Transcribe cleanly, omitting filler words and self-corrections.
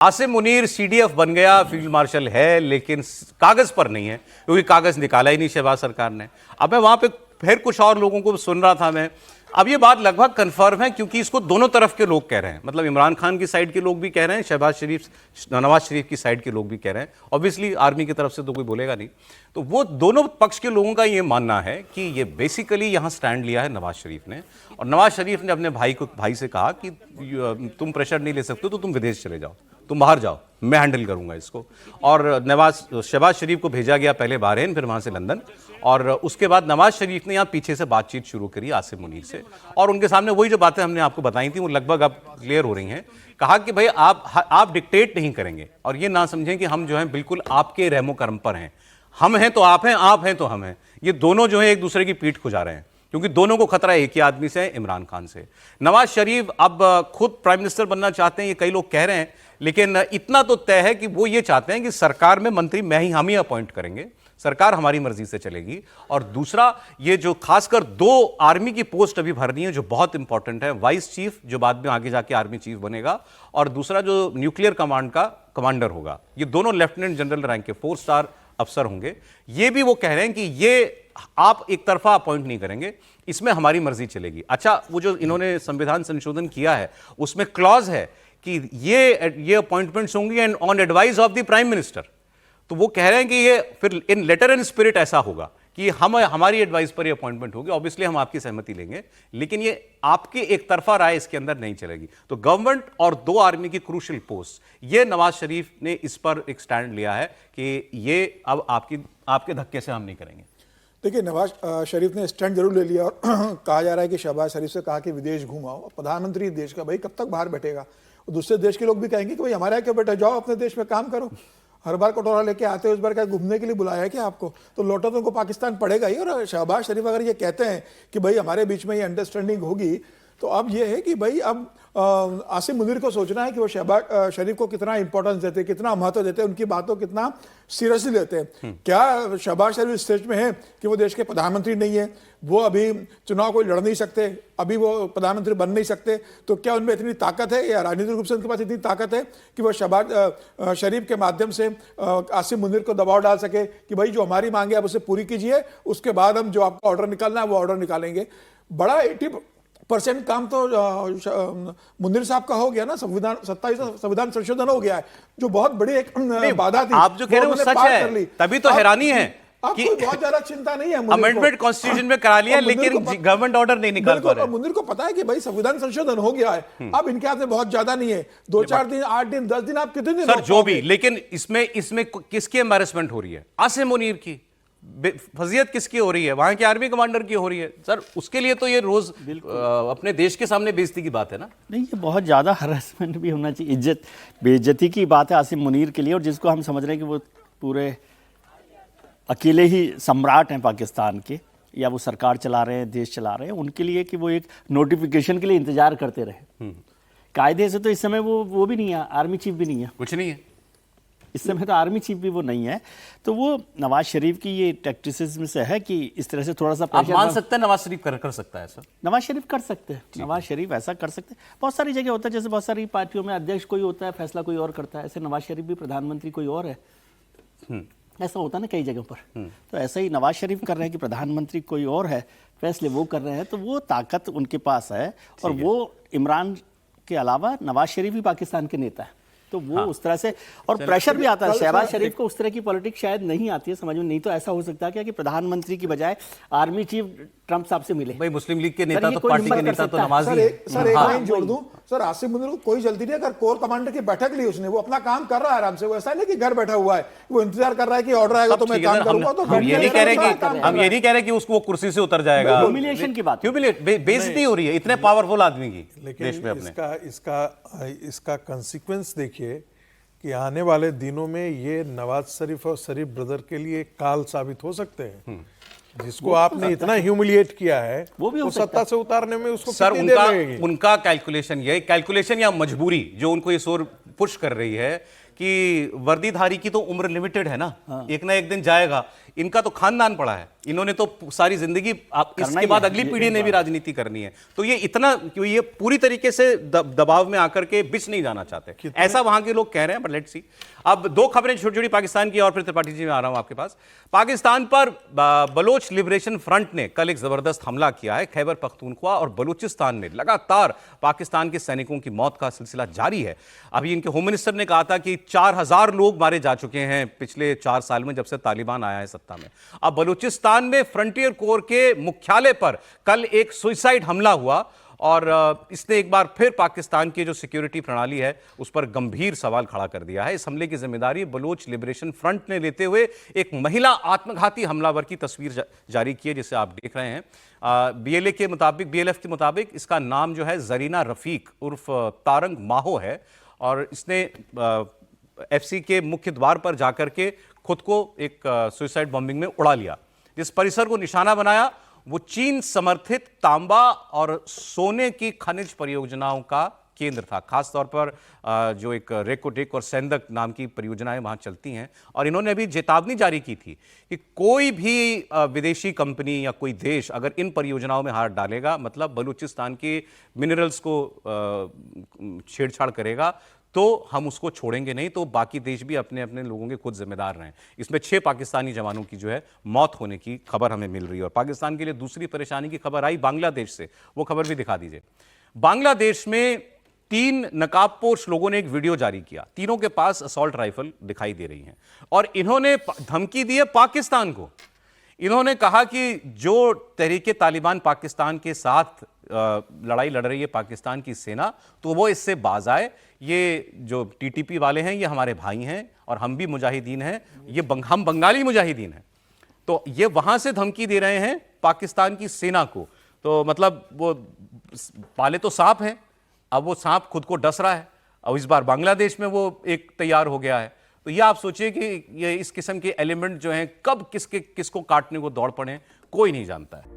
Asim Munir CDF बन गया, field marshal है, लेकिन कागज पर नहीं है, क्योंकि कागज निकाला ही नहीं शहबाज सरकार ने। अब मैं वहां पे फिर कुछ और लोगों को सुन रहा था मैं, अब ये बात लगभग कंफर्म है, क्योंकि इसको दोनों तरफ के लोग कह रहे हैं। मतलब इमरान खान की साइड के लोग भी कह रहे हैं, नवाज शरीफ की साइड के लोग भी कह रहे हैं। ऑब्वियसली आर्मी की तरफ से तो कोई बोलेगा नहीं। तो वो दोनों पक्ष के लोगों का ये मानना है कि ये बेसिकली यहाँ स्टैंड लिया है नवाज शरीफ ने, और नवाज शरीफ ने अपने भाई से कहा कि तुम प्रेशर नहीं ले सकते तो तुम विदेश चले जाओ, तुम बाहर जाओ, मैं हैंडल करूंगा इसको। और शहबाज शरीफ को भेजा गया पहले बहरीन, फिर वहां से लंदन, और उसके बाद नवाज शरीफ ने यहाँ पीछे से बातचीत शुरू करी आसिम मुनीर से, और उनके सामने वही जो बातें हमने आपको बताई थी वो लगभग अब क्लियर हो रही हैं। कहा कि भाई आप डिक्टेट नहीं करेंगे, और ये ना समझें कि हम जो हैं बिल्कुल आपके रहमो करम पर हैं। हम हैं तो आप हैं तो हम हैं। ये दोनों जो है एक दूसरे की पीठ खुजा रहे हैं, क्योंकि दोनों को खतरा एक ही आदमी से है, इमरान खान से। नवाज शरीफ अब खुद प्राइम मिनिस्टर बनना चाहते हैं, ये कई लोग कह रहे हैं, लेकिन इतना तो तय है कि वो ये चाहते हैं कि सरकार में मंत्री हम ही अपॉइंट करेंगे, सरकार हमारी मर्जी से चलेगी। और दूसरा, ये जो खासकर 2 आर्मी की पोस्ट अभी भरनी है जो बहुत इंपॉर्टेंट है, वाइस चीफ जो बाद में आगे जाके आर्मी चीफ बनेगा, और दूसरा जो न्यूक्लियर कमांड का कमांडर होगा। ये दोनों लेफ्टिनेंट जनरल रैंक के 4 स्टार अफसर होंगे। ये भी वो कह रहे हैं कि ये आप एक तरफा अपॉइंट नहीं करेंगे, इसमें हमारी मर्जी चलेगी। अच्छा, वो जो इन्होंने संविधान संशोधन किया है उसमें क्लॉज है कि ये अपॉइंटमेंट्स होंगी and on advice of the prime minister. तो वो कह रहे हैं कि ये फिर इन लेटर एंड स्पिरिट ऐसा होगा कि हमारी एडवाइस पर ये अपॉइंटमेंट होगी। ऑब्वियसली हम आपकी सहमति लेंगे, लेकिन ये आपकी एक तरफा राय इसके अंदर नहीं चलेगी। तो गवर्नमेंट और 2 आर्मी की क्रूशियल पोस्ट, ये नवाज शरीफ ने इस पर एक स्टैंड लिया है कि ये अब आपके धक्के से हम नहीं करेंगे। देखिए, नवाज शरीफ ने स्टैंड जरूर ले लिया, और कहा जा रहा है कि शहबाज शरीफ से कहा कि विदेश घुमाओ। प्रधानमंत्री देश का, भाई कब तक बाहर बैठेगा? और दूसरे देश के लोग भी कहेंगे कि भाई हमारे यहाँ क्यों बैठे, जाओ अपने देश में काम करो। हर बार कटोरा लेके आते हो, इस बार क्या घूमने के लिए बुलाया है क्या आपको? तो लौटा तो उनको पाकिस्तान पड़ेगा ही। और शहबाज शरीफ अगर ये कहते हैं कि भाई हमारे बीच में ये अंडरस्टैंडिंग होगी, तो अब ये है कि भाई अब आसिम मुनीर को सोचना है कि वो शहबाज शरीफ को कितना इंपॉर्टेंस देते हैं, कितना महत्व देते हैं, उनकी बातों को कितना सीरियसली लेते हैं। क्या शहबाज शरीफ इस स्टेज में है कि वो देश के प्रधानमंत्री नहीं है, वो अभी चुनाव को लड़ नहीं सकते, अभी वो प्रधानमंत्री बन नहीं सकते? तो क्या उनमें इतनी ताकत है, या राजनीतिक रूप से उनके पास इतनी ताकत है कि वो शहबाज शरीफ के माध्यम से आसिम मुनीर को दबाव डाल सके कि भाई जो हमारी मांगे आप उसे पूरी कीजिए, उसके बाद हम जो आपका ऑर्डर निकालना है वो ऑर्डर निकालेंगे? बड़ा 80% काम तो मुनीर साहब का हो गया ना। 27 संविधान संशोधन हो गया है, जो बहुत बड़ी एक बाधा थी। आप जो कह रहे हैं वो सच है, तभी तो हैरानी है कि बहुत ज्यादा चिंता नहीं है। अमेंडमेंट कॉन्स्टिट्यूशन में करा लिया, लेकिन गवर्नमेंट ऑर्डर नहीं निकाल पा रहे। मुनीर को पता है कि भाई संविधान संशोधन हो गया है, अब इनके हाथ में बहुत ज्यादा नहीं है। 2-4 दिन, 8 दिन, 10 दिन, आप कितने दिन सर जो भी, लेकिन इसमें किसकी एम्बैरेसमेंट हो रही है? आसिम मुनीर की। फजीयत किसकी हो रही है? वहां के आर्मी कमांडर की हो रही है। सर उसके लिए तो ये रोज अपने देश के सामने बेइज्जती की बात है ना। नहीं, ये बहुत ज़्यादा हरासमेंट भी होना चाहिए, बेइज्जती की बात है आसिम मुनीर के लिए। और जिसको हम समझ रहे हैं कि वो पूरे अकेले ही सम्राट हैं पाकिस्तान के, या वो सरकार चला रहे हैं, देश चला रहे हैं, उनके लिए कि वो एक नोटिफिकेशन के लिए इंतजार करते रहे। कायदे से तो इस समय वो भी नहीं है, आर्मी चीफ भी नहीं है, कुछ नहीं है इस समय तो आर्मी चीफ भी वो नहीं है। तो वो नवाज शरीफ की ये टैक्टिसिज्म से है कि इस तरह से थोड़ा सा आप मान सकते हैं नवाज शरीफ कर सकता है सर। नवाज शरीफ कर सकते हैं, नवाज शरीफ ऐसा कर सकते हैं। बहुत सारी जगह होता है, जैसे बहुत सारी पार्टियों में अध्यक्ष कोई होता है, फैसला कोई और करता है, ऐसे नवाज शरीफ भी प्रधानमंत्री कोई और है, ऐसा होता है ना कई जगहों पर। तो ऐसा ही नवाज शरीफ कर रहे हैं कि प्रधानमंत्री कोई और है, फैसले वो कर रहे हैं, तो वो ताकत उनके पास है। और वो इमरान के अलावा नवाज शरीफ ही पाकिस्तान के नेता है, तो वो उस तरह से, और प्रेशर भी आता है। शहबाज शरीफ को उस तरह की पॉलिटिक्स शायद नहीं आती है समझ में। नहीं तो ऐसा हो सकता है क्या कि प्रधानमंत्री की बजाय आर्मी चीफ ट्रंप साहब से मिले। भाई मुस्लिम लीग के नेता तो पार्टी के नेता तो नवाज ही है। सर एक लाइन जोड़ दूं, सर आसिम मुनीर को कोई जल्दी नहीं। अगर कोर कमांडर की बैठक ली उसने, वो अपना काम कर रहा है आराम से। वो ऐसा नहीं कि घर बैठा हुआ है, वो इंतजार कर रहा है कि ऑर्डर आएगा तो मैं काम करूंगा। तो हम ये नहीं कह रहे कि उसको कुर्सी से उतर जाएगा। ह्यूमिलिएशन की बात, बेइज्जती हो रही है इतने पावरफुल आदमी की देश में अपने। इसका कंसिक्वेंस देखिए कि आने वाले दिनों में ये नवाज शरीफ और शरीफ ब्रदर के लिए काल साबित हो सकते हैं। जिसको आपने इतना ह्यूमिलिएट किया है, वो सत्ता से उतारने में उसको सर उनका कैलकुलेशन या मजबूरी जो उनको इस ओर पुश कर रही है कि वर्दीधारी की तो उम्र लिमिटेड है ना, एक दिन जाएगा। इनका तो खानदान पड़ा है, इन्होंने तो सारी जिंदगी इसके बाद अगली पीढ़ी ने भी राजनीति करनी है, तो ये इतना क्यों, ये पूरी तरीके से दबाव में आकर के बिछ नहीं जाना चाहते, ऐसा वहां के लोग कह रहे हैं। But let's see. अब दो खबरें छोटी छोटी पाकिस्तान की, और फिर त्रिपाठी जी में आ रहा हूं आपके पास। पाकिस्तान पर बलोच लिबरेशन फ्रंट ने कल एक जबरदस्त हमला किया है। खैबर पख्तूनख्वा और बलूचिस्तान में लगातार पाकिस्तान के सैनिकों की मौत का सिलसिला जारी है। अभी इनके होम मिनिस्टर ने कहा था कि 4000 लोग मारे जा चुके हैं पिछले 4 साल में, जब से तालिबान आया है सत्ता में। अब बलूचिस्तान में फ्रंटियर कोर के मुख्यालय पर कल एक सुसाइड हमला हुआ, और इसने एक बार फिर पाकिस्तान की जो सिक्योरिटी प्रणाली है उस पर गंभीर सवाल खड़ा कर दिया है। इस हमले की जिम्मेदारी बलोच लिबरेशन फ्रंट ने लेते हुए एक महिला आत्मघाती हमलावर की तस्वीर जारी की है, जिसे आप देख रहे हैं। बीएलएफ के मुताबिक इसका नाम जो है जरीना रफीक उर्फ तारंग माहो है, और इसने एफसी के मुख्य द्वार पर जाकर के खुद को एक सुसाइड बॉम्बिंग में उड़ा लिया। जिस परिसर को निशाना बनाया वो चीन समर्थित तांबा और सोने की खनिज परियोजनाओं का केंद्र था। खासतौर पर जो एक रेकोटेक और सेंदक नाम की परियोजनाएं वहां चलती हैं, और इन्होंने अभी चेतावनी जारी की थी कि कोई भी विदेशी कंपनी या कोई देश अगर इन परियोजनाओं में हाथ डालेगा, मतलब बलूचिस्तान के मिनरल्स को छेड़छाड़ करेगा, तो हम उसको छोड़ेंगे नहीं, तो बाकी देश भी अपने अपने लोगों के खुद जिम्मेदार रहें। इसमें 6 पाकिस्तानी जवानों की जो है मौत होने की खबर हमें मिल रही है। और पाकिस्तान के लिए दूसरी परेशानी की खबर आई बांग्लादेश से, वो खबर भी दिखा दीजिए। बांग्लादेश में 3 नकाबपोश लोगों ने एक वीडियो जारी किया। तीनों के पास असॉल्ट राइफल दिखाई दे रही हैं, और इन्होंने धमकी दी है पाकिस्तान को। इन्होंने कहा कि जो तहरीके तालिबान पाकिस्तान के साथ लड़ाई लड़ रही है पाकिस्तान की सेना, तो वो इससे बाज आए। ये जो टीटीपी वाले हैं ये हमारे भाई हैं, और हम भी मुजाहिदीन हैं, हम बंगाली मुजाहिदीन हैं। तो ये वहां से धमकी दे रहे हैं पाकिस्तान की सेना को। तो मतलब वो पाले तो सांप हैं, अब वो सांप खुद को डस रहा है। अब इस बार बांग्लादेश में वो एक तैयार हो गया है। तो ये आप सोचिए कि ये इस किस्म के एलिमेंट जो हैं कब किसको काटने को दौड़ पड़े, कोई नहीं जानता है।